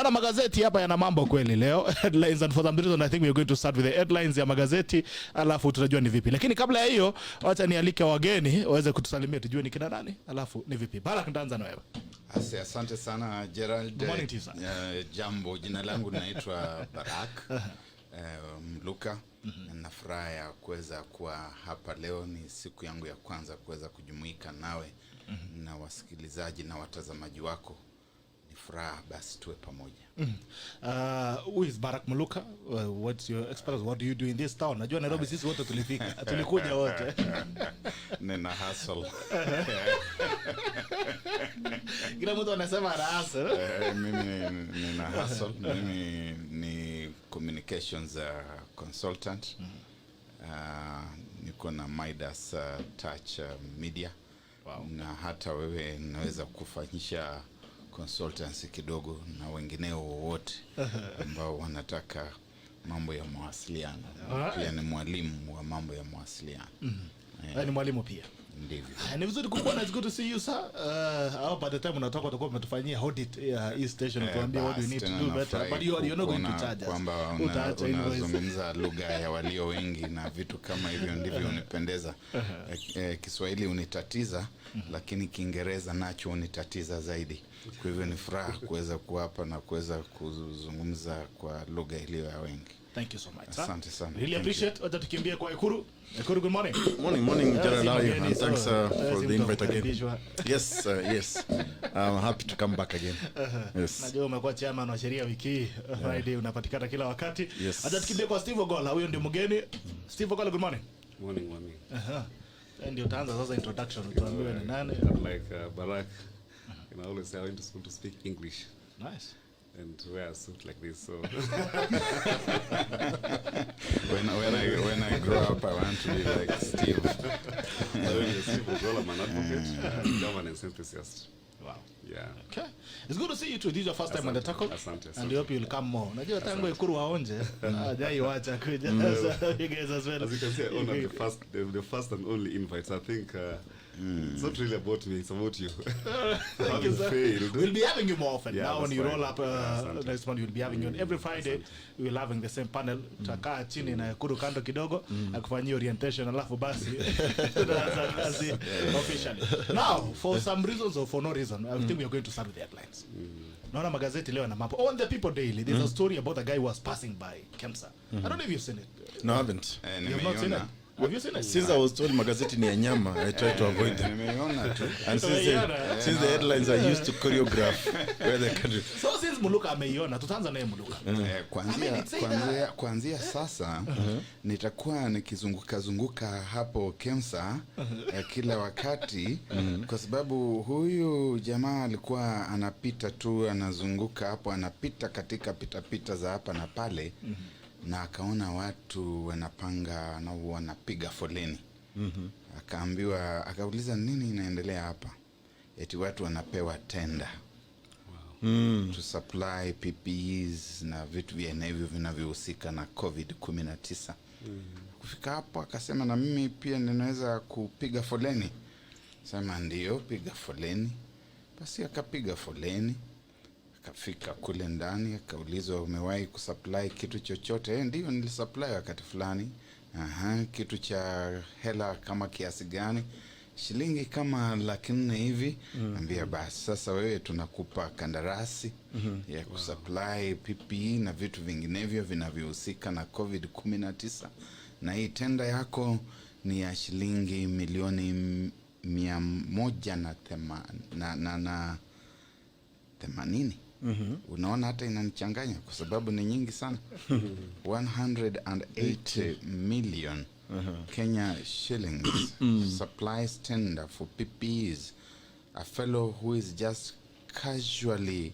Naona magazeti hapa yana mambo kweli leo. Headlines, and for some reason I think we are going to start with the headlines ya magazeti, alafu tutajua ni vipi. Lakini kabla ya hiyo, wacha nialike wageni waweze kutusalimia tujue ni kina nani, alafu ni vipi. Barrack, nitaanza na wewe. Asante sana Gerald. Good morning to you, sir. Jambo, jina langu naitwa Barrack Muluka. Na furaha ya kuweza kuwa hapa leo. Ni siku yangu ya kwanza kuweza kujumuika nawe na wasikilizaji na watazamaji wako. Ni furaha, basi tuwe pamoja. Who is Barrack Muluka? What's your experience? What do you do in this town? Najua Nairobi sisi wote tulifika. Tulikuja wote. Nina hustle. Kila mtu anasema ana hustle. Mimi nina hustle. Mimi ni communications consultant. Niko na Midas Touch Media. Wow. Na hata wewe naweza kufanyisha consultancy kidogo na wengineo wote ambao wanataka mambo ya mawasiliano. Pia ni mwalimu wa mambo ya mawasiliano. Ni mwalimu pia. Ndivyo. Ni vizuri kukuona. It's good to see you, sir. By the time unatoka utakuwa umetufanyia audit ya hii station, tuambie what we need to do better, but you're not going to charge us. Kwamba unazungumza lugha ya walio wengi na vitu kama hivyo ndivyo unipendeza. Kiswahili unitatiza, lakini Kiingereza nacho unitatiza zaidi. Kwa hivyo ni furaha kuweza kuapa na kuweza kuzungumza kwa lugha iliyo ya wengi. Thank you so much, sir. Asante sana. Really appreciate. Wacha tukimbie kwa EKURU. EKURU, good morning. Morning, Gerald. How are you? And thanks for the invite again. Yes. I'm happy to come back again. Yes. Najua umekuwa chairman wa sheria wiki Friday, unapatikana kila wakati. Yes. Wacha tukimbie kwa Steve Ogolla. Huyo ndio mgeni. Steve Ogolla, good morning. Morning. Ndio utaanza sasa introduction. Tuambiwe ni nani. Like Barrack, I always say I went to school to speak English. Nice. And wear a suit like this, so when I grow up I want to be like Steve. Steve Ogolla, an advocate, governance enthusiast. Wow. Yeah. Okay. It's good to see you too. This is your first time on the tackle. Asante. And I hope you'll come more. Najua tangu EKURU waonje. Hajai wacha kuja. You guys as well. As you can see, I honored the first and only invites. I think it's not really about me, it's about you. Thank you, sir. We'll be having you more often. Yeah, now when you roll up next month, we'll be having you. Every Friday, we will having the same panel. Tutakaa chini na EKURU kando kidogo, akufanyia orientation, alafu basi. Officially. Now, for some reasons or for no reason, I think we are going to start with the headlines. Naona magazeti leo na mambo. On the People Daily, there's a story about a guy who was passing by KEMSA. I don't know if you've seen it. No, I haven't. You have not seen it? Have you seen it? Since I was told magazeti ni ya nyama, I try to avoid them. And since the headlines are used to choreograph where the country. So since Muluka ameiona, tutaanza naye Muluka. Kuanzia sasa nitakuwa nikizunguka hapo KEMSA kila wakati kwa sababu huyu jamaa alikuwa anapita tu, anazunguka hapo, anapita katika pitapita za hapa na pale. Na akaona watu wanapanga na wanapiga foleni. Akaambiwa, akauliza nini inaendelea hapa? Eti watu wanapewa tenda. To supply PPEs na vitu vinavyohusika na COVID-19. Kufika hapo akasema na mimi pia ninaweza kupiga foleni. Sema ndio, piga foleni. Basi akapiga foleni. Akafika kule ndani, akaulizwa umewahi kusupply kitu chochote? Ndio nilisupply wakati fulani. Kitu cha hela kama kiasi gani? Shilingi kama 400,000 hivi. Ambia basi sasa wewe tunakupa kandarasi ya kusupply PPE na vitu vinginevyo vinavyohusika na COVID-19. Na hii tenda yako ni ya shilingi milioni 180. Unaona hata inanichanganya kwa sababu ni nyingi sana. 180 million Kenya shillings supplies tender for PPEs. A fellow who is just casually.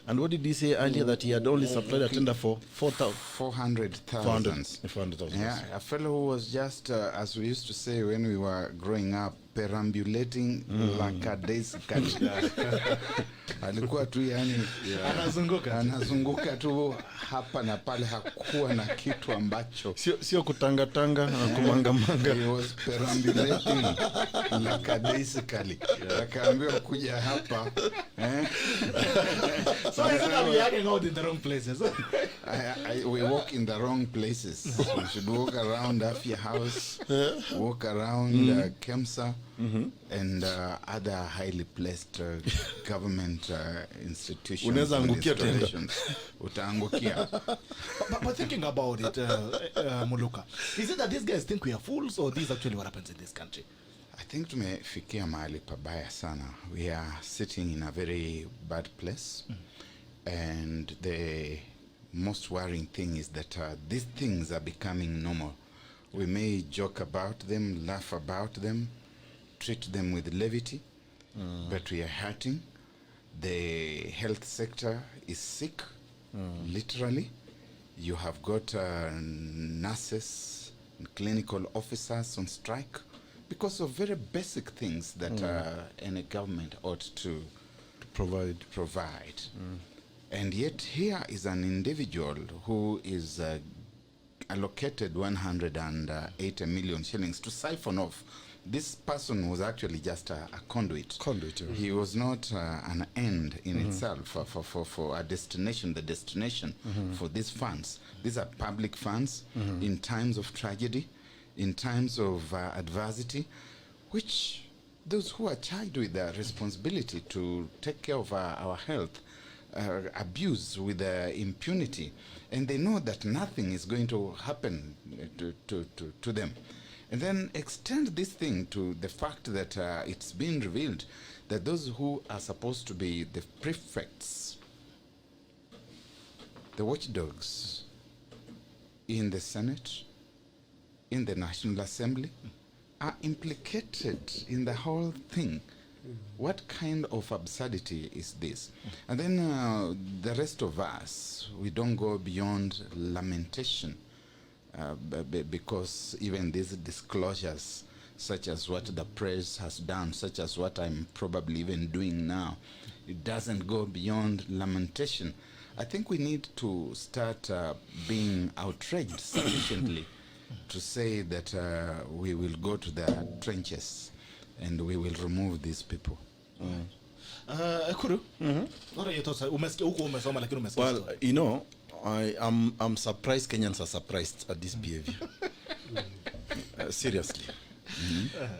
And what did he say earlier, that he had only supplied a tender for 400,000? $400,000. Yeah, a fellow who was just, as we used to say when we were growing up, perambulating lackadaisically. Alikuwa tu yani anazunguka tu hapa na pale, hakuwa na kitu ambacho sio kutangatanga na kumangamanga. He was perambulating lackadaisically. Akaambiwa kuja hapa So he's not hanging out in the wrong places. we walk in the wrong places. We should walk around Afia House, walk around KEMSA, and other highly placed government institutions. Unaweza angukia tenda. Utaangukia. But thinking about it, Muluka, is it that these guys think we are fools, or this is actually what happens in this country? I think tumefikia mahali pabaya sana. We are sitting in a very bad place. And the most worrying thing is that these things are becoming normal. We may joke about them, laugh about them, treat them with levity, but we are hurting. The health sector is sick, literally. You have got nurses and clinical officers on strike because of very basic things that any government ought to provide. And yet here is an individual who is allocated 180 million shillings to siphon off. This person was actually just a conduit. He was not an end in itself for a destination, the destination for these funds. These are public funds in times of tragedy, in times of adversity, which those who are charged with the responsibility to take care of our health abuse with impunity, and they know that nothing is going to happen to them. And then extend this thing to the fact that it's been revealed that those who are supposed to be the prefects, the watchdogs in the Senate, in the National Assembly, are implicated in the whole thing. What kind of absurdity is this? And then the rest of us, we don't go beyond lamentation, because even these disclosures, such as what the press has done, such as what I'm probably even doing now, it doesn't go beyond lamentation. I think we need to start being outraged sufficiently to say that we will go to the trenches and we will remove these people. EKURU, what are your thoughts? Well, you know, I'm surprised Kenyans are surprised at this behavior. Seriously.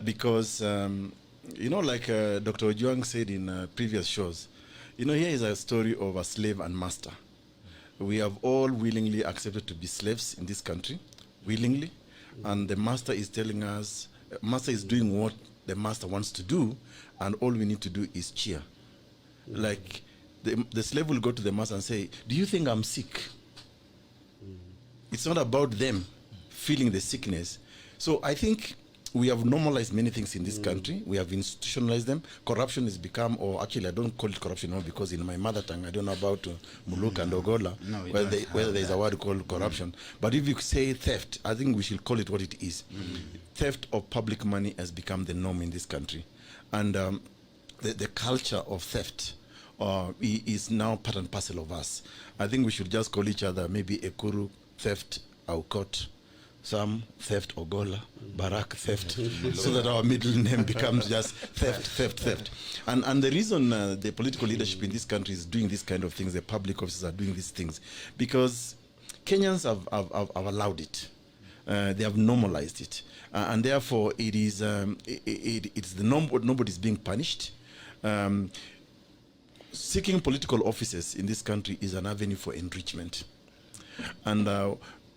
Because, you know, like Dr. Ojuang said in previous shows, you know, here is a story of a slave and master. We have all willingly accepted to be slaves in this country, willingly, and the master is telling us, master is doing what the master wants to do, and all we need to do is cheer. Like, the slave will go to the master and say, do you think I'm sick? It's not about them feeling the sickness. So I think we have normalized many things in this country. We have institutionalized them. Corruption has become, or actually I don't call it corruption now because in my mother tongue I don't know about Muluka and Ogolla, whether there's a word called corruption. But if you say theft, I think we should call it what it is. Theft of public money has become the norm in this country. And the culture of theft is now part and parcel of us. I think we should just call each other maybe EKURU theft, AUKOT, some theft, Ogolla, BARRACK theft, so that our middle name becomes just theft. And the reason the political leadership in this country is doing this kind of things, the public officers are doing these things, because Kenyans have allowed it. They have normalized it. And therefore, it is it's the norm. Nobody's being punished. Seeking political offices in this country is an avenue for enrichment. And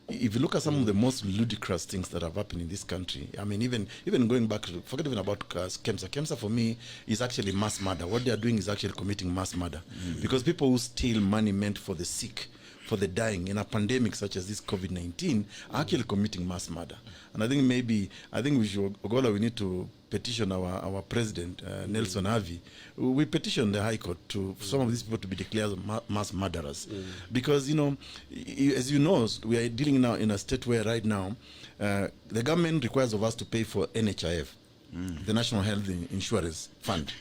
if you look at some of the most ludicrous things that have happened in this country, I mean, even going back to, forget even about KEMSA. KEMSA for me is actually mass murder. What they are doing is actually committing mass murder. Because people who steal money meant for the sick, for the dying, in a pandemic such as this COVID-19, are actually committing mass murder. And I think we should, Ogolla, we need to petition our president, Nelson Avi. We petition the High Court to some of these people to be declared mass murderers. Because, you know, as you know, we are dealing now in a state where right now, the government requires of us to pay for NHIF. the National Health Insurance Fund.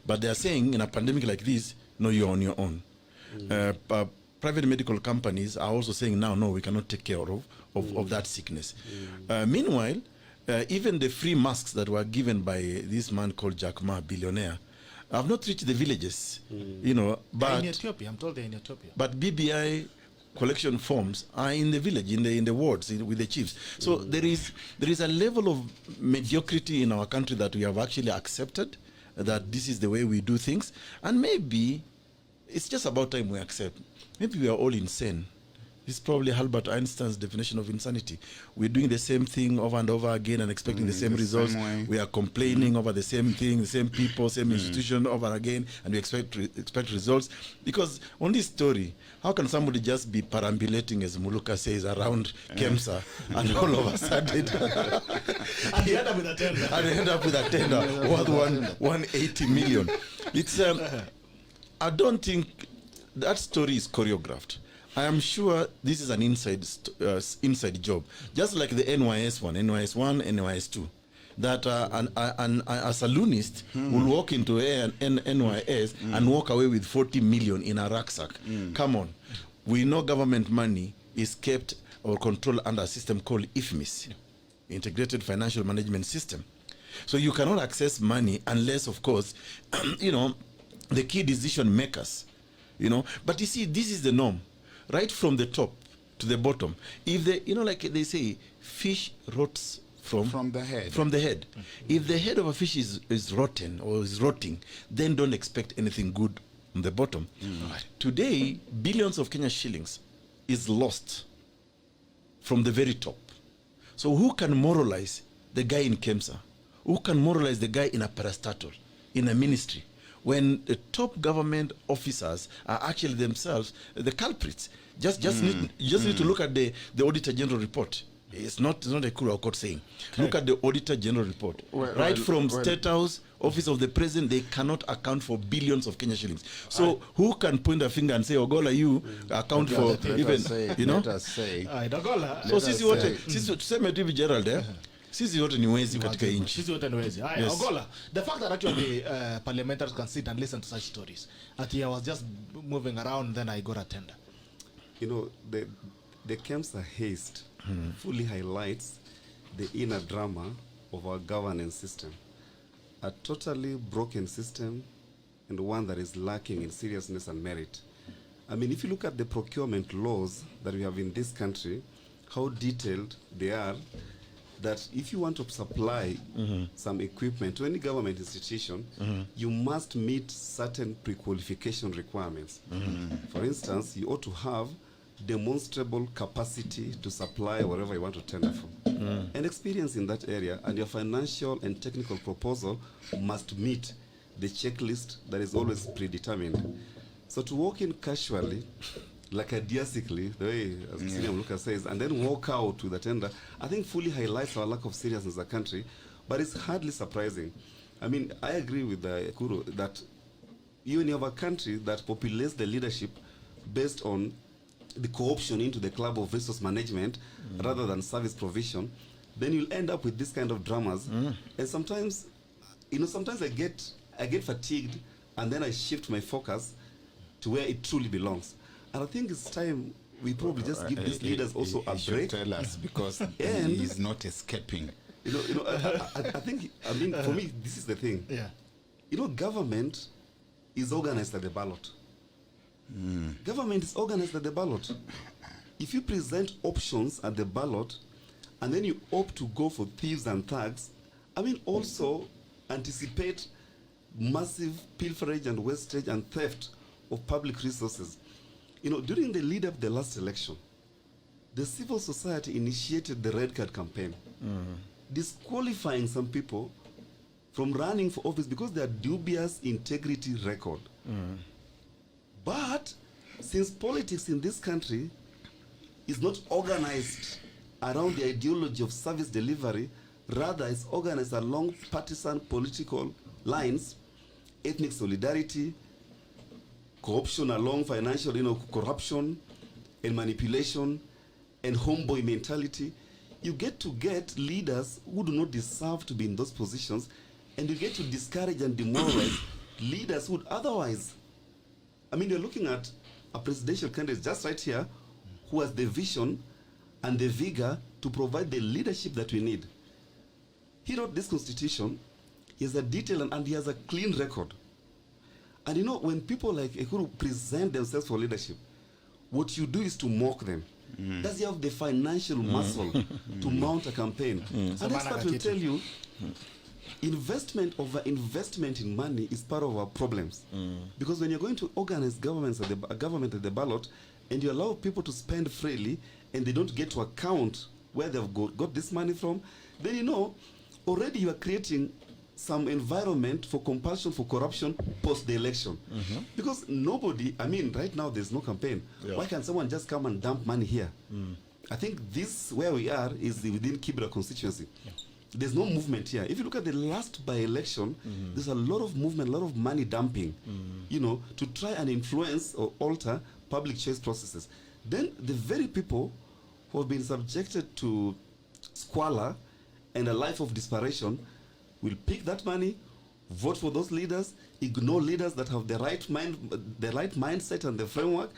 But they are saying in a pandemic like this, no, you're on your own. Private medical companies are also saying now, no, we cannot take care of that sickness. Meanwhile, even the free masks that were given by this man called Jack Ma, billionaire, have not reached the villages, you know. But in Ethiopia, I'm told they're in Ethiopia. But BBI collection forms are in the village, in the wards, with the chiefs. So there is a level of mediocrity in our country that we have actually accepted, that this is the way we do things, and maybe it's just about time we accept. Maybe we are all insane. This is probably Albert Einstein's definition of insanity. We're doing the same thing over and over again and expecting the same results. We are complaining over the same thing, the same people, same institution over again, and we expect results. Because on this story, how can somebody just be perambulating, as Muluka says, around KEMSA, and all of a sudden And they end up with a tender. and end up with a tender worth 180 million? It's I don't think that story is choreographed. I am sure this is an inside job, just like the NYS one, NYS 1, NYS 2. That a saloonist will walk into NYS and walk away with 40 million in a rucksack. Come on. We know government money is kept or controlled under a system called IFMIS, Integrated Financial Management System. So you cannot access money unless, of course, you know, the key decision makers, you know. But you see, this is the norm. Right from the top to the bottom. If they, you know, like they say, fish rots from the head. From the head. If the head of a fish is rotten or is rotting, then don't expect anything good on the bottom. Today, billions of Kenya shillings is lost from the very top. So who can moralize the guy in KEMSA? Who can moralize the guy in a parastatal, in a ministry, when the top government officers are actually themselves the culprits? Just need to look at the Auditor General report. It's not a EKURU AUKOT saying. Okay. Look at the Auditor General report. From State House, Office of the President, they cannot account for billions of Kenya shillings. So who can point a finger and say, Ogolla, you account for even, you know? Let us say. So sisi wote, tuseme tu hivi Gerald, sisi wote ni wezi katika nchi. Sisi wote ni wezi. Ogolla, the fact that actually parliamentarians can sit and listen to such stories. I was just moving around, then I got a tender. You know, the KEMSA haste fully highlights the inner drama of our governance system. A totally broken system, and one that is lacking in seriousness and merit. I mean, if you look at the procurement laws that we have in this country, how detailed they are, that if you want to supply some equipment to any government institution, you must meet certain pre-qualification requirements. For instance, you ought to have demonstrable capacity to supply wherever you want to tender from. And experience in that area, and your financial and technical proposal must meet the checklist that is always predetermined. So to walk in casually, lackadaisically, the way as Senior Muluka says, and then walk out with the tender, I think fully highlights our lack of seriousness as a country, but it's hardly surprising. I mean, I agree with the EKURU that even in our country that populates the leadership based on the co-option into the club of resource management rather than service provision, then you'll end up with this kind of dramas. And sometimes, you know, sometimes I get fatigued, and then I shift my focus to where it truly belongs. And I think it's time we probably just give these leaders also a break. Tell us, because he is not escaping. You know, I think, I mean, for me, this is the thing. Yeah. You know, government is organized at the ballot. Government is organized at the ballot. If you present options at the ballot, and then you opt to go for thieves and thugs, I mean, also anticipate massive pilferage and wastage and theft of public resources. You know, during the lead up to the last election, the civil society initiated the red card campaign, disqualifying some people from running for office because they are dubious integrity record. But since politics in this country is not organized around the ideology of service delivery, rather it's organized along partisan political lines, ethnic solidarity, co-option along financial, corruption and manipulation and homeboy mentality, you get to get leaders who do not deserve to be in those positions, and you get to discourage and demoralize leaders who would otherwise. I mean, you're looking at a presidential candidate just right here who has the vision and the vigor to provide the leadership that we need. He wrote this constitution. He has a detailed and he has a clean record. And you know, when people like EKURU present themselves for leadership, what you do is to mock them. Does he have the financial muscle to mount a campaign? And experts will tell you, investment over investment in money is part of our problems. Because when you're going to organize government at the ballot, and you allow people to spend freely, and they don't get to account where they've got this money from, then you know, already you are creating some environment for compulsion, for corruption post the election. Because nobody, I mean, right now there's no campaign. Why can't someone just come and dump money here? I think this, where we are, is within Kibra constituency. There's no movement here. If you look at the last by-election, there's a lot of movement, a lot of money dumping, you know, to try and influence or alter public choice processes. Then the very people who have been subjected to squalor and a life of desperation will pick that money, vote for those leaders, ignore leaders that have the right mindset and the framework,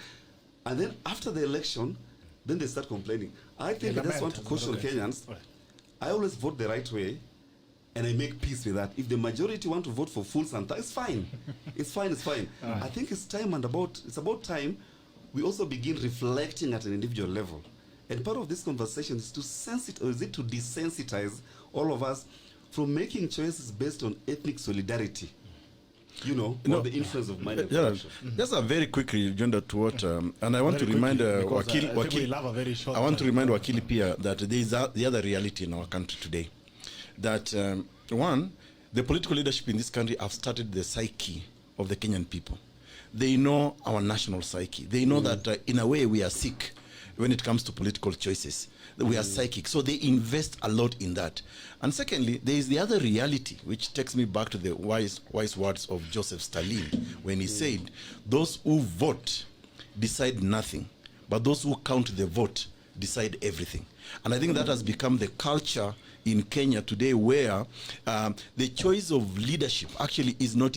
and then after the election, then they start complaining. I think I just want to caution Kenyans. I always vote the right way, and I make peace with that. If the majority want to vote for full Santa, it's fine. It's fine. It's fine. I think it's time it's about time we also begin reflecting at an individual level. And part of this conversation is to desensitize all of us from making choices based on ethnic solidarity, you know, or the influence of mind. Just a very quick rejoinder to what, and I want to remind Wakili Pia that there is the other reality in our country today. That one, the political leadership in this country have started the psyche of the Kenyan people. They know our national psyche. They know that in a way we are sick when it comes to political choices. We are psychic. So they invest a lot in that. And secondly, there is the other reality, which takes me back to the wise words of Joseph Stalin, when he said, those who vote decide nothing, but those who count the vote decide everything. And I think that has become the culture in Kenya today, where the choice of leadership actually is not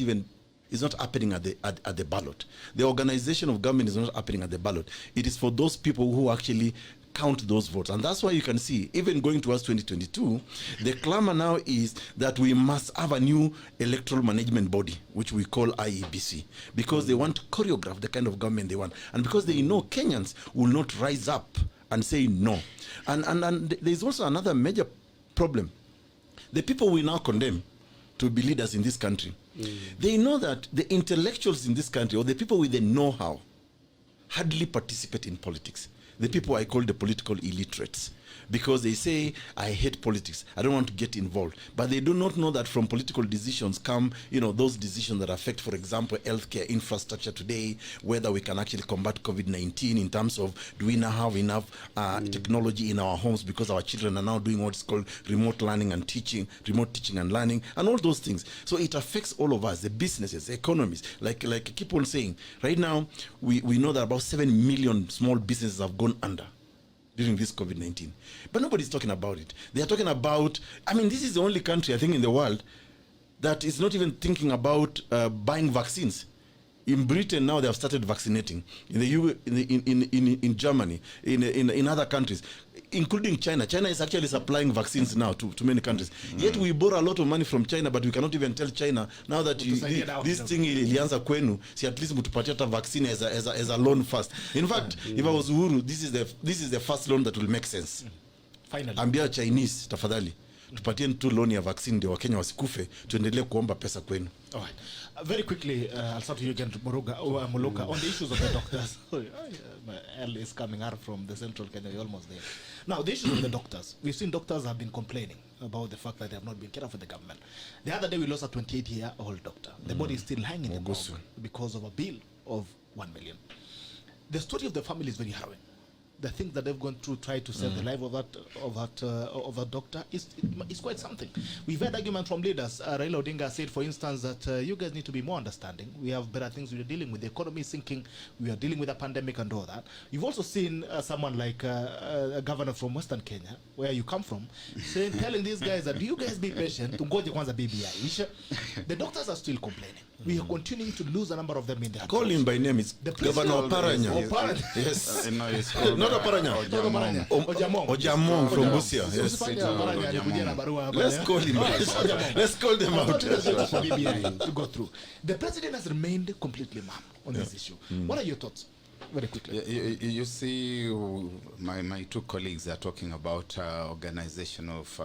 happening at the ballot. The organization of government is not happening at the ballot. It is for those people who actually count those votes. And that's why you can see, even going towards 2022, the clamor now is that we must have a new electoral management body, which we call IEBC, because they want to choreograph the kind of government they want. And because they know Kenyans will not rise up and say no. And there's also another major problem. The people we now condemn to be leaders in this country, they know that the intellectuals in this country, or the people with the know-how, hardly participate in politics. The people I call the political illiterates, because they say, I hate politics, I don't want to get involved. But they do not know that from political decisions come, you know, those decisions that affect, for example, healthcare infrastructure today, whether we can actually combat COVID-19 in terms of, do we now have enough technology in our homes, because our children are now doing what's called remote learning and teaching, remote teaching and learning, and all those things. So it affects all of us, the businesses, the economies. Like I keep on saying, right now, we know that about 7 million small businesses have gone under during this COVID-19. But nobody's talking about it. They are talking about, I mean, this is the only country, I think, in the world that is not even thinking about buying vaccines. In Britain now, they have started vaccinating. In the in Germany, in other countries, including China. China is actually supplying vaccines now to many countries. Yet we borrow a lot of money from China, but we cannot even tell China now that this thing ilianza kwenu, si at least mutupatia ta vaccine as a loan first. In fact, if I was Uhuru, this is the first loan that will make sense. Finally. Ambia Chinese, tafadhali, tupatie tu loan ya vaccine ndio Wakenya wasikufe, tuendelee kuomba pesa kwenu. All right. Very quickly, I'll start with you again, Muluka, on the issues of the doctors. My L is coming out from the central Kenya, you're almost there. Now, the issues of the doctors. We've seen doctors have been complaining about the fact that they have not been cared for the government. The other day, we lost a 28-year-old doctor. The body is still hanging in the morgue because of a bill of 1 million. The story of the family is very harrowing. the things that they've gone through, try to save the life of that doctor, is quite something. We've had arguments from leaders. Raila Odinga said, for instance, that you guys need to be more understanding. We have better things we're dealing with. The economy is sinking. We are dealing with a pandemic and all that. You've also seen someone like a governor from Western Kenya, where you come from, telling these guys that, you guys be patient. Tungoje kwanza BBI. The doctors are still complaining. We are continuing to lose a number of them in their Call him by name. It's Governor Oparanya. Yes. No, it's called, Not Oparanya. Ojamong from Busia. Yes. Let's call him. Let's call them out. To go through. The president has remained completely mum on this issue. What are your thoughts? Very quickly. You see, my two colleagues are talking about organization of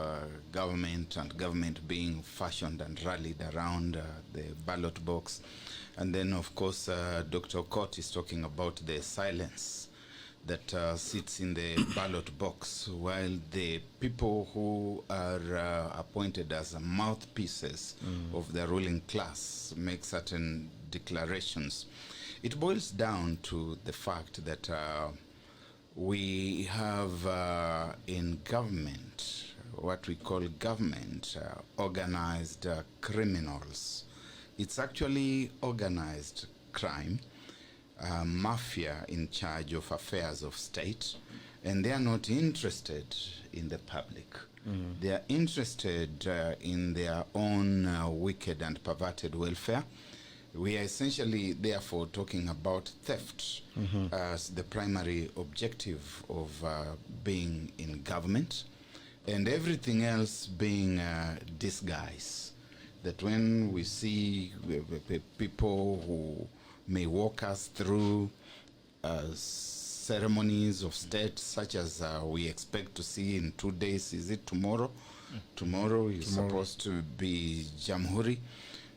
government and government being fashioned and rallied around the ballot box. And then, of course, Dr. AUKOT is talking about the silence that sits in the ballot box, while the people who are appointed as mouthpieces of the ruling class make certain declarations. It boils down to the fact that we have in government what we call government organized criminals. It's actually organized crime, mafia in charge of affairs of state, and they are not interested in the public. They are interested in their own wicked and perverted welfare. We are essentially, therefore, talking about theft as the primary objective of being in government, and everything else being disguise. That when we see people who may walk us through ceremonies of state, such as we expect to see in 2 days, is it tomorrow? Tomorrow is supposed to be Jamhuri.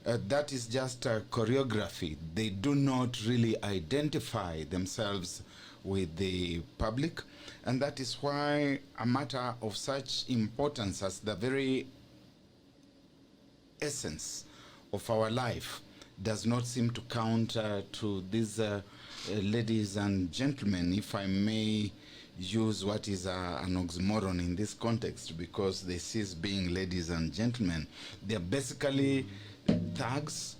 That is just a choreography. They do not really identify themselves with the public, and that is why a matter of such importance as the very essence of our life does not seem to count to these ladies and gentlemen, if I may use what is an oxymoron in this context, because they cease being ladies and gentlemen. They're basically thugs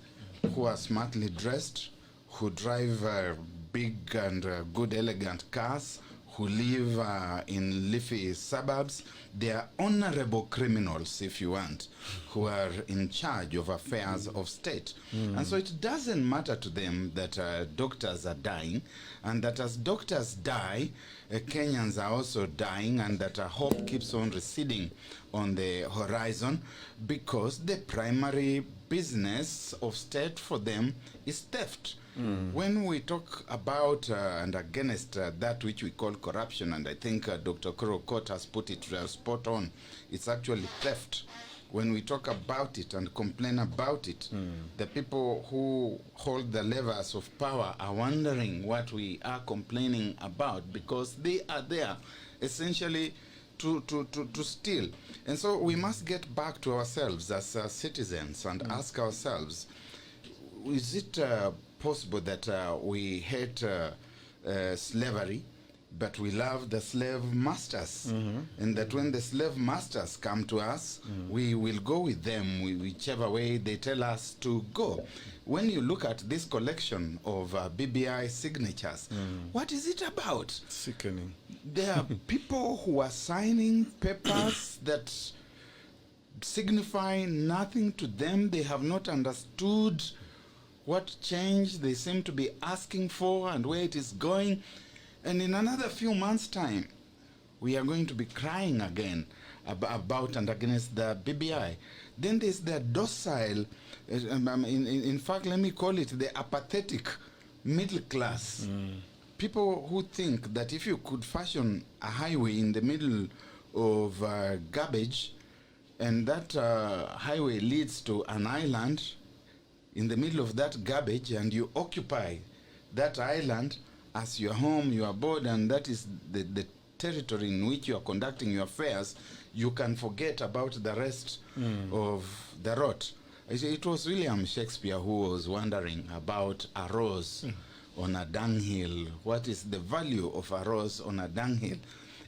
who are smartly dressed, who drive big and good elegant cars, who live in leafy suburbs. They are honorable criminals, if you want, who are in charge of affairs of state. And so it doesn't matter to them that doctors are dying, and that as doctors die, Kenyans are also dying, and that hope keeps on receding on the horizon, because the primary business of state for them is theft. When we talk about and against that which we call corruption, and I think Dr. AUKOT has put it spot on, it's actually theft. When we talk about it and complain about it, the people who hold the levers of power are wondering what we are complaining about, because they are there essentially to steal. And so we must get back to ourselves as citizens and ask ourselves, is it possible that we hate slavery, but we love the slave masters, and that when the slave masters come to us, we will go with them whichever way they tell us to go? When you look at this collection of BBI signatures, what is it about? Sickening. There are people who are signing papers that signify nothing to them. They have not understood what change they seem to be asking for and where it is going. And in another few months' time, we are going to be crying again about and against the BBI. Then there's the docile, in fact, let me call it the apathetic middle class. People who think that if you could fashion a highway in the middle of garbage, and that highway leads to an island in the middle of that garbage, and you occupy that island as your home, your abode, and that is the territory in which you are conducting your affairs, you can forget about the rest of the rot. It was William Shakespeare who was wondering about a rose on a dunghill? What is the value of a rose on a dunghill?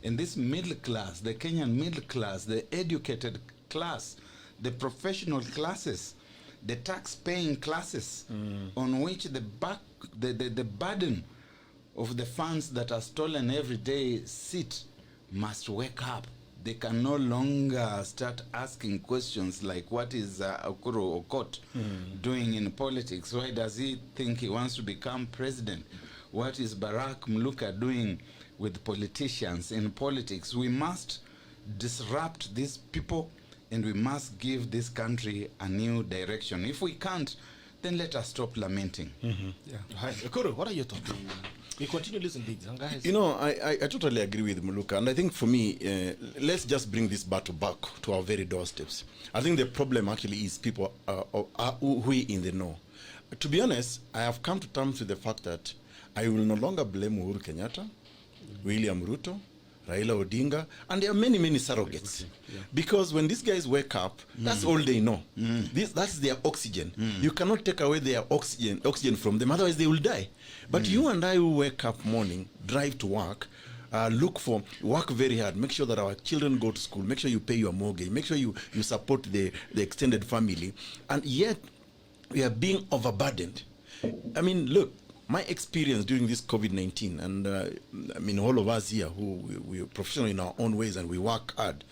And this middle class, the Kenyan middle class, the educated class, the professional classes, the tax-paying classes, on which the burden of the funds that are stolen every day sit, must wake up. They can no longer start asking questions like, what is OGOLLA doing in politics? Why does he think he wants to become president? What is BARRACK MULUKA doing with politicians in politics? We must disrupt these people, and we must give this country a new direction. If we can't, then let us stop lamenting. Hi, EKURU, what are your thoughts? We continue listening to these guys. You know, I totally agree with Muluka, and I think for me, let's just bring this battle back to our very doorsteps. I think the problem actually is people who are in the know. To be honest, I have come to terms with the fact that I will no longer blame Uhuru Kenyatta, William Ruto, Raila Odinga, and there are many, many surrogates. Yeah. Because when these guys wake up, that's all they know. That's their oxygen. You cannot take away their oxygen from them, otherwise they will die. But you and I who wake up morning, drive to work, work very hard, make sure that our children go to school, make sure you pay your mortgage, make sure you support the extended family, and yet we are being overburdened. I mean, look, my experience during this COVID-19, and I mean, all of us here who we are professional in our own ways and we work hard,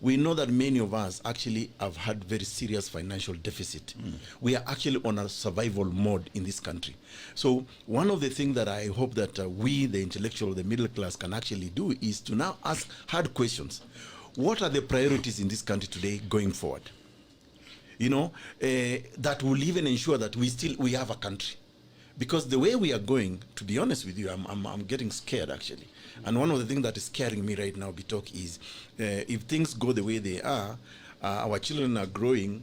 we know that many of us actually have had very serious financial deficit. We are actually on a survival mode in this country. So one of the things that I hope that we, the intellectual, the middle class, can actually do is to now ask hard questions. What are the priorities in this country today going forward? You know, that will even ensure that we have a country. Because the way we are going, to be honest with you, I'm getting scared actually. And one of the things that is scaring me right now, Bitok, is if things go the way they are, our children are growing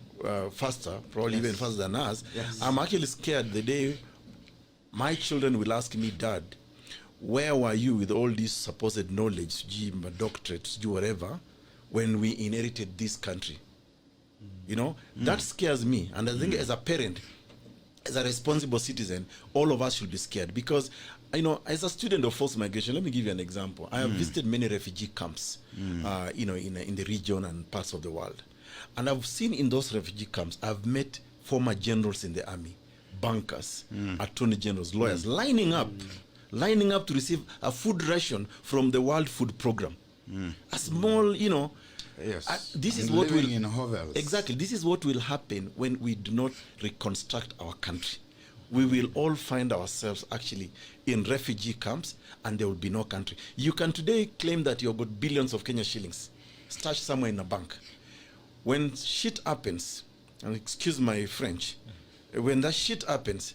faster, probably even faster than us. I'm actually scared the day my children will ask me, Dad, where were you with all this supposed knowledge, my doctorate, whatever, when we inherited this country? You know, that scares me. And I think as a parent, as a responsible citizen, all of us should be scared because, you know, as a student of forced migration, let me give you an example. I have visited many refugee camps, you know, in the region and parts of the world. And I've seen in those refugee camps, I've met former generals in the army, bankers, attorney generals, lawyers, lining up to receive a food ration from the World Food Program. A small, you know, this is what will, in hovels. Exactly. This is what will happen when we do not reconstruct our country. We will all find ourselves actually in refugee camps, and there will be no country. You can today claim that you've got billions of Kenya shillings stashed somewhere in a bank. When shit happens, and excuse my French, when that shit happens,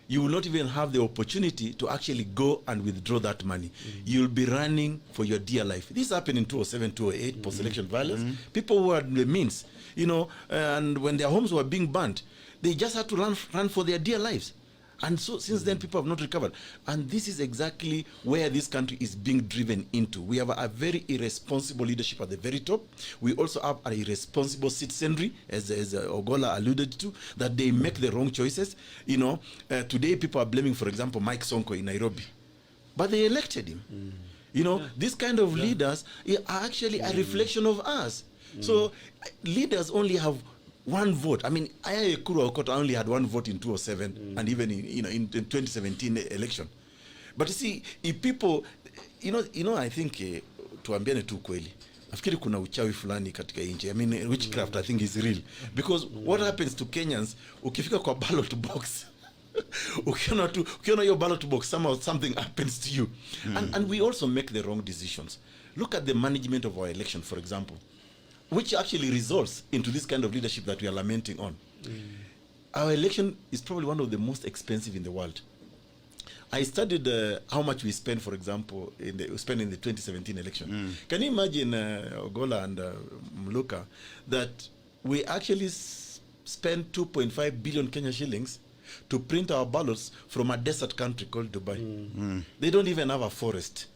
you will not even have the opportunity to actually go and withdraw that money. You'll be running for your dear life. This happened in 2007, 2008, post-election violence. People who had the means, you know, and when their homes were being burnt, they just had to run for their dear lives. And so since then, people have not recovered. And this is exactly where this country is being driven into. We have a very irresponsible leadership at the very top. We also have an irresponsible citizenry, as OGOLLA alluded to, that they make the wrong choices. You know, today people are blaming, for example, Mike Sonko in Nairobi. But they elected him. You know, these kind of leaders are actually a reflection of us. So leaders only have one vote. I mean, EKURU only had one vote in 2007 and even in 2017 election. But you see, if people, you know, I think tuambiane tu kweli. Nafikiri kuna uchawi fulani katika nchi. I mean, witchcraft I think is real. Because what happens to Kenyans, ukifika kwa ballot box, ukiona your ballot box, somehow something happens to you. And we also make the wrong decisions. Look at the management of our election, for example, which actually results into this kind of leadership that we are lamenting on. Our election is probably one of the most expensive in the world. I studied how much we spent, for example, in the 2017 election. Can you imagine, OGOLLA and Muluka, that we actually spent 2.5 billion Kenya shillings to print our ballots from a desert country called Dubai. They don't even have a forest.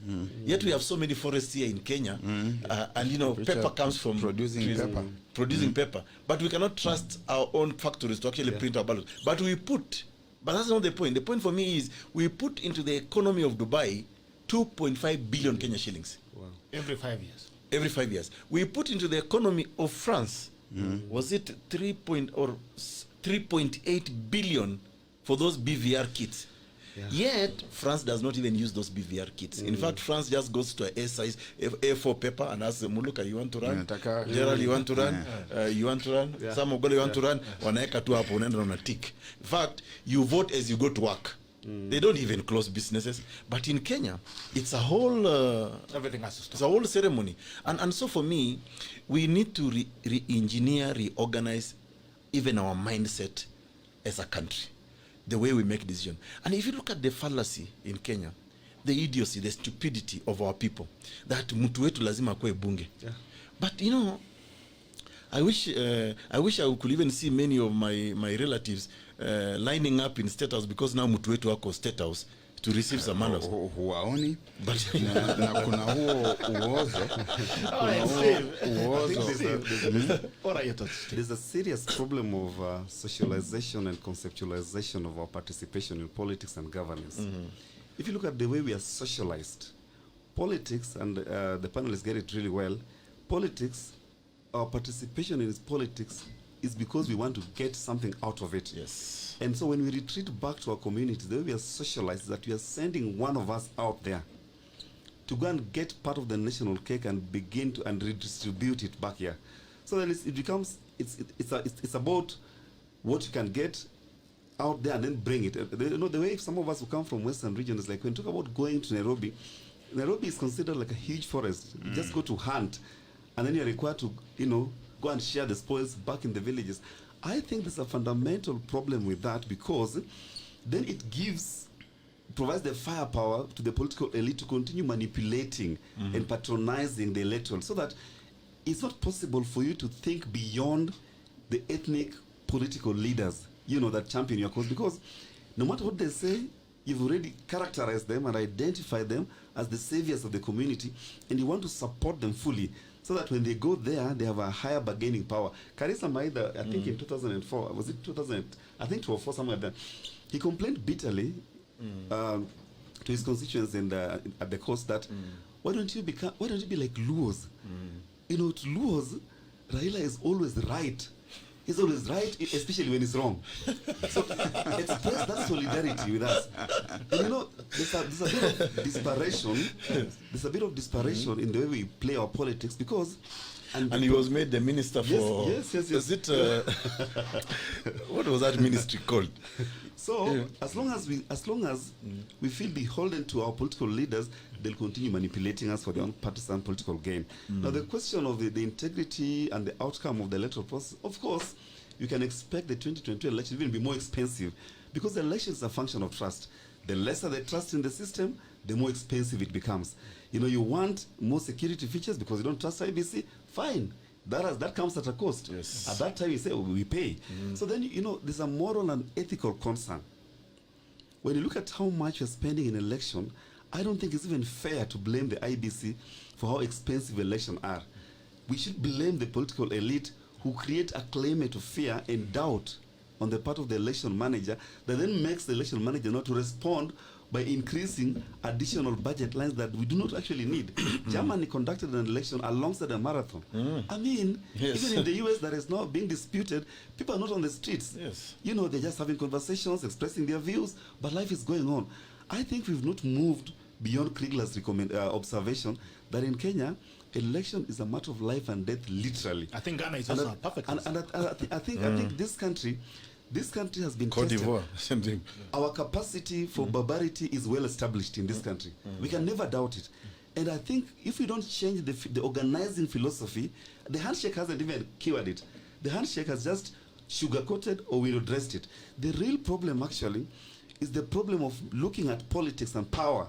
Yet we have so many forests here in Kenya, and you know, paper comes from producing paper. But we cannot trust our own factories to actually print our ballots. But we put But that's not the point. The point for me is we put into the economy of Dubai 2.5 billion Kenya shillings. Wow. Every 5 years. Every 5 years. We put into the economy of France, was it 3.8 billion for those BVR kits. Yeah. Yet, France does not even use those BVR kits. In fact, France just goes to a A-size A4 paper and asks Muluka, you want to run? Gerald, you want to run? You want to run? Yeah. Some OGOLLA, you want to run? Wanaeka tu hapo, unaenda na tick. In fact, you vote as you go to work. They don't even close businesses. But in Kenya, it's a whole... Everything has to stop. it's a whole ceremony. And so for me, we need to re-engineer, reorganize even our mindset as a country, the way we make decisions. And if you look at the fallacy in Kenya, the idiocy, the stupidity of our people, that mtu wetu lazima akue bunge. Yeah. But you know, I wish I could even see many of my relatives lining up in State House, because now mtu wetu wako State House to receive some honors. Huwaoni But na kuna huo uozo. What are your thoughts, Steve? There's a serious problem of socialization and conceptualization of our participation in politics and governance. If you look at the way we are socialized, politics, and the panelists get it really well, politics, our participation in politics is because we want to get something out of it. yes. And so when we retreat back to our community, the way we are socialized is that we are sending one of us out there to go and get part of the national cake and begin to and redistribute it back here. So then it becomes it's about what you can get out there and then bring it. You know, the way some of us who come from Western region is like when you talk about going to Nairobi, Nairobi is considered like a huge forest. You just go to hunt, and then you're required to, you know, go and share the spoils back in the villages. I think there's a fundamental problem with that, because then it provides the firepower to the political elite to continue manipulating and patronizing the electoral, so that it's not possible for you to think beyond the ethnic political leaders, you know, that champion your cause, because no matter what they say, you've already characterized them and identified them as the saviors of the community, and you want to support them fully, so that when they go there, they have a higher bargaining power. Karisa Maida, I think in 2004, was it 2000? I think 2004, somewhere like that, he complained bitterly to his constituents at the coast that why don't you be like Luos? You know, to Luos, Raila is always right. He's always right, especially when he's wrong. So express that solidarity with us. And you know, there's a bit of desperation. There's a bit of desperation in the way we play our politics, because. And he was made the minister for... Yes. Is it... what was that ministry called? So, as long as we feel beholden to our political leaders, they'll continue manipulating us for their own partisan political gain. Now, the question of the integrity and the outcome of the electoral process, of course, you can expect the 2022 election will be more expensive, because the election is a function of trust. The lesser the trust in the system, the more expensive it becomes. You know, you want more security features because you don't trust IBC, fine. That comes at a cost. Yes. At that time, you say, oh, we pay. So then, you know, there's a moral and ethical concern. When you look at how much you're spending in election, I don't think it's even fair to blame the IBC for how expensive elections are. We should blame the political elite who create a climate of fear and doubt on the part of the election manager that then makes the election manager not to respond by increasing additional budget lines that we do not actually need. Germany conducted an election alongside a marathon. I mean, even in the US that is now being disputed, people are not on the streets. Yes. You know, they're just having conversations, expressing their views, but life is going on. I think we've not moved beyond Kriegler's observation that in Kenya, election is a matter of life and death, literally. I think Ghana is also a perfect I think this country has been Cote tested. d'Ivoire, same thing. Our capacity for barbarity is well established in this country. We can never doubt it. And I think if we don't change the organizing philosophy, the handshake hasn't even cured it. The handshake has just sugar-coated or we addressed it. The real problem actually is the problem of looking at politics and power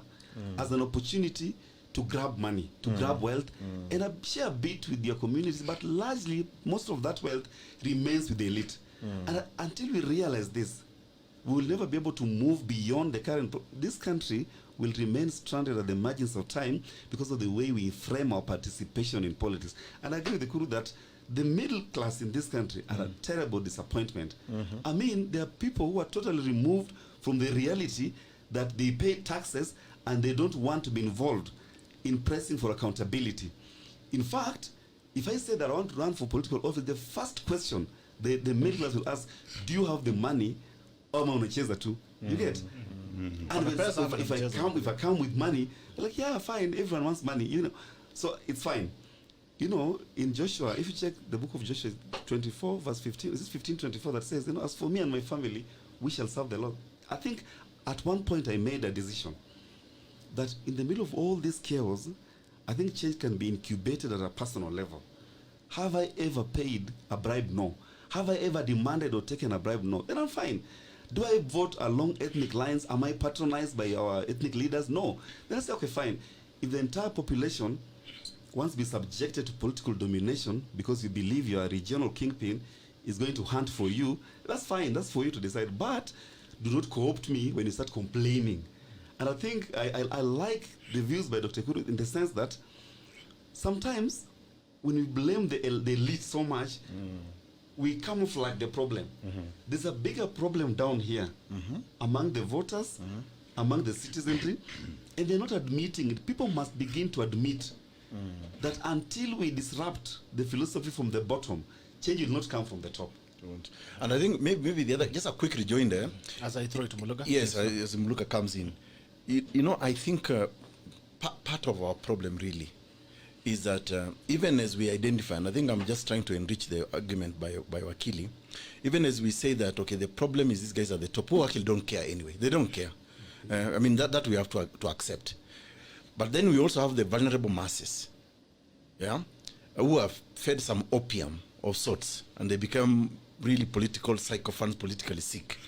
as an opportunity to grab money, to grab wealth, and share a bit with your communities, but largely most of that wealth remains with the elite. And until we realize this, we will never be able to move beyond the current. This country will remain stranded at the margins of time because of the way we frame our participation in politics. And I agree with EKURU that the middle class in this country are a terrible disappointment. I mean, there are people who are totally removed from the reality that they pay taxes and they don't want to be involved in pressing for accountability. In fact, if I say that I want to run for political office, the first question the middle class will ask, do you have the money? Or am I unacheza too? You get? And if I come with money, they're like, yeah, fine, everyone wants money, you know. So it's fine. You know, in Joshua, if you check the book of Joshua 24, verse 15, is it 15:24 that says, you know, as for me and my family, we shall serve the Lord. I think at one point I made a decision that in the middle of all this chaos, I think change can be incubated at a personal level. Have I ever paid a bribe? No. Have I ever demanded or taken a bribe? No. Then I'm fine. Do I vote along ethnic lines? Am I patronized by our ethnic leaders? No. Then I say, okay, fine. If the entire population wants to be subjected to political domination because you believe your regional kingpin is going to hunt for you, that's fine. That's for you to decide. But do not co-opt me when you start complaining. And I think I like the views by Dr. EKURU in the sense that sometimes when we blame the elite so much, we camouflage the problem. There's a bigger problem down here among the voters, among the citizenry, and they're not admitting it. People must begin to admit that until we disrupt the philosophy from the bottom, change will not come from the top. And I think maybe the other, just a quick rejoinder. As I throw it to Muluka? Yes, as Muluka comes in. You know, I think part of our problem really is that even as we identify, and I think I'm just trying to enrich the argument by Wakili, even as we say that, okay, the problem is these guys at the top, who actually don't care anyway. They don't care. I mean, that we have to accept. But then we also have the vulnerable masses, yeah, who have fed some opium of sorts, and they become really political sycophants, politically sick.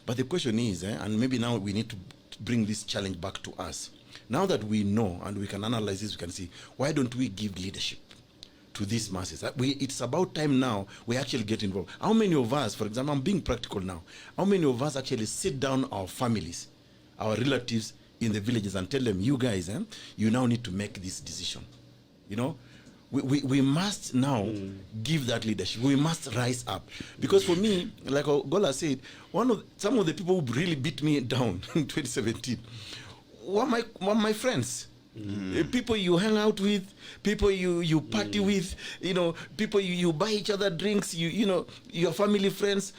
But the question is, and maybe now we need to bring this challenge back to us. Now that we know and we can analyze this, we can see, why don't we give leadership to these masses? It's about time now we actually get involved. How many of us, for example, I'm being practical now, how many of us actually sit down our families, our relatives in the villages and tell them, you guys, you now need to make this decision. You know, we must now give that leadership. We must rise up. Because for me, like OGOLLA said, some of the people who really beat me down in 2017 were my friends. People you hang out with, people you party with, you know, people you buy each other drinks, you know, your family friends,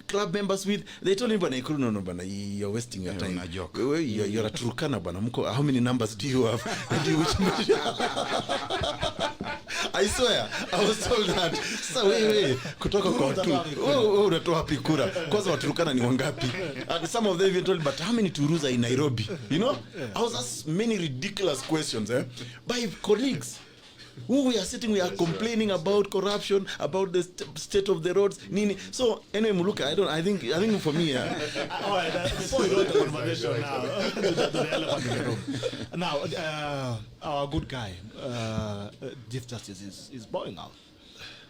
club members with. They told me, no, you're wasting your time. You're a Turkana, bana. How many numbers do you have? I swear, I was told that. So kutoka kwa watu, unatoa wapi kura? Kwanza Waturkana ni wangapi? And some of them even told me, but how many Turus are in Nairobi? You know? I was asked many ridiculous questions by colleagues who we are complaining about corruption, about the state of the roads. Nini. So anyway, Muluka, I think for me, all right, before we go to the conversation now, our good guy, Chief Justice is bowing out.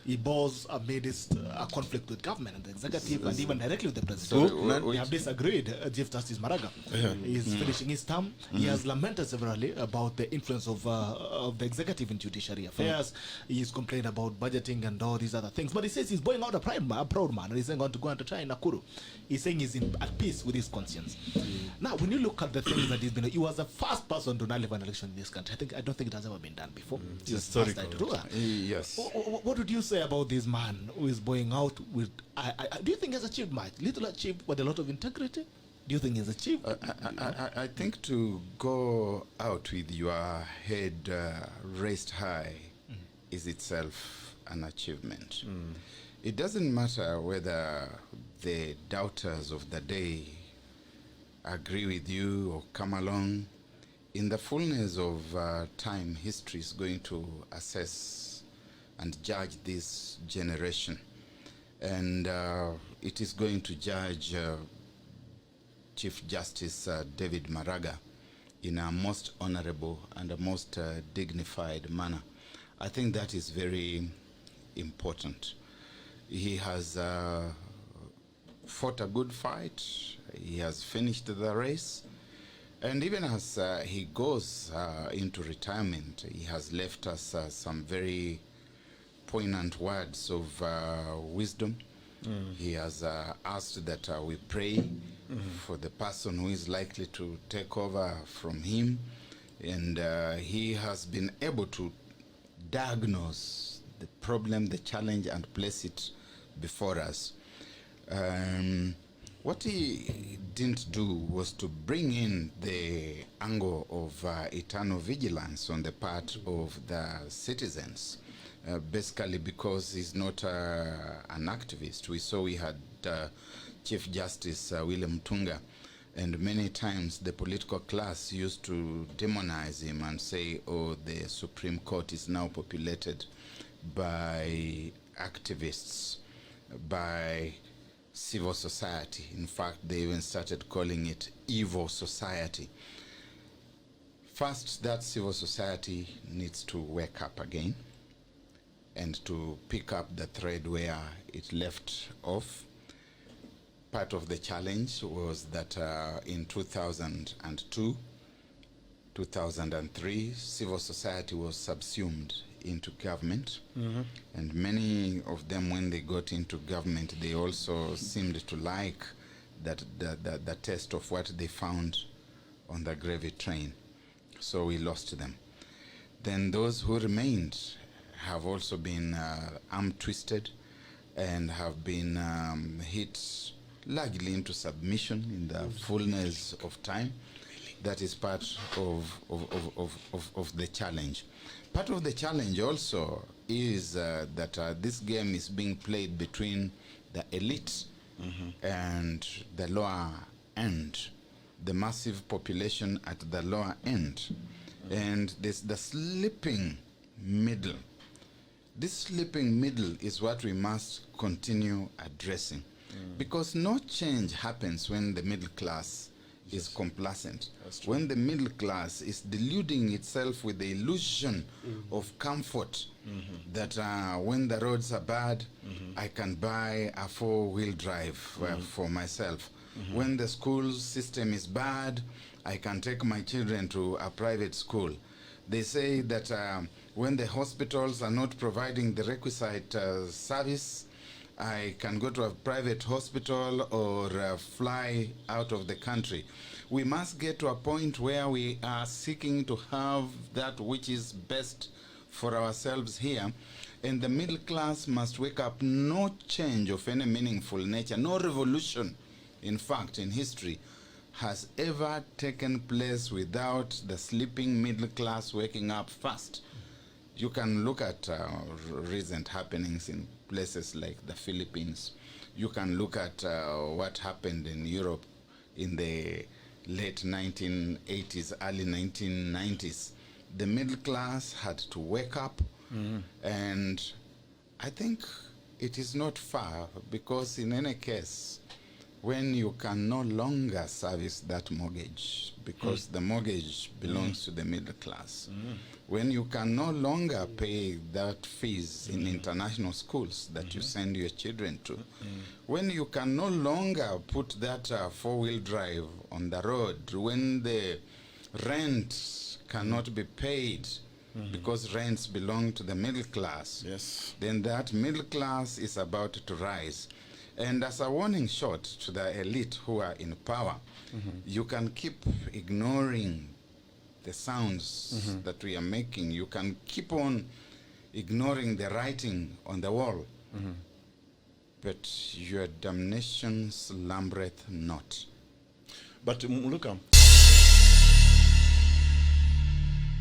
He bows amidst a conflict with government and the executive and even directly with the president. We have disagreed. Chief Justice Maraga is finishing his term. He has lamented severally about the influence of the executive in judiciary affairs. He's complained about budgeting and all these other things. But he says he's going out a proud man, and he's going to go and try in Nakuru. He's saying he's at peace with his conscience. Now, when you look at the things that he's been, he was the first person to not live an election in this country. I don't think it has ever been done before. It's historical. Yes. What would you say about this man who is going out with? Do you think he's achieved much? Little achieved, but a lot of integrity. Do you think he's achieved? I think to go out with your head raised high is itself an achievement. It doesn't matter whether the doubters of the day agree with you or come along. In the fullness of time, history is going to assess and judge this generation. And it is going to judge Chief Justice David Maraga in a most honorable and a most dignified manner. I think that is very important. He has fought a good fight. He has finished the race. And even as he goes into retirement, he has left us some very poignant words of wisdom. He has asked that we pray for the person who is likely to take over from him. And he has been able to diagnose the problem, the challenge, and place it before us. What he didn't do was to bring in the angle of eternal vigilance on the part of the citizens, basically because he's not an activist. We saw we had Chief Justice William Tunga, and many times the political class used to demonize him and say, oh, the Supreme Court is now populated by activists, by civil society. In fact, they even started calling it evil society. First, that civil society needs to wake up again and to pick up the thread where it left off. Part of the challenge was that in 2002, 2003, civil society was subsumed into government, and many of them, when they got into government, they also seemed to like that the taste of what they found on the gravy train. So we lost them. Then those who remained have also been arm twisted and have been hit largely into submission in the fullness of time. That is part of the challenge. Part of the challenge also is that this game is being played between the elite and the lower end, the massive population at the lower end. And there's the sleeping middle. This sleeping middle is what we must continue addressing, because no change happens when the middle class is complacent. When the middle class is deluding itself with the illusion of comfort that when the roads are bad, I can buy a four-wheel drive for myself. When the school system is bad, I can take my children to a private school. They say that when the hospitals are not providing the requisite service, I can go to a private hospital or fly out of the country. We must get to a point where we are seeking to have that which is best for ourselves here. And the middle class must wake up. No change of any meaningful nature, no revolution, in fact, in history, has ever taken place without the sleeping middle class waking up first. You can look at recent happenings in places like the Philippines. You can look at what happened in Europe in the late 1980s, early 1990s. The middle class had to wake up, and I think it is not far, because in any case, when you can no longer service that mortgage, because the mortgage belongs to the middle class, when you can no longer pay that fees in international schools that you send your children to, when you can no longer put that four-wheel drive on the road, when the rent cannot be paid because rents belong to the middle class, then that middle class is about to rise. And as a warning shot to the elite who are in power, you can keep ignoring the sounds that we are making. You can keep on ignoring the writing on the wall. But your damnation slumbereth not. But Muluka,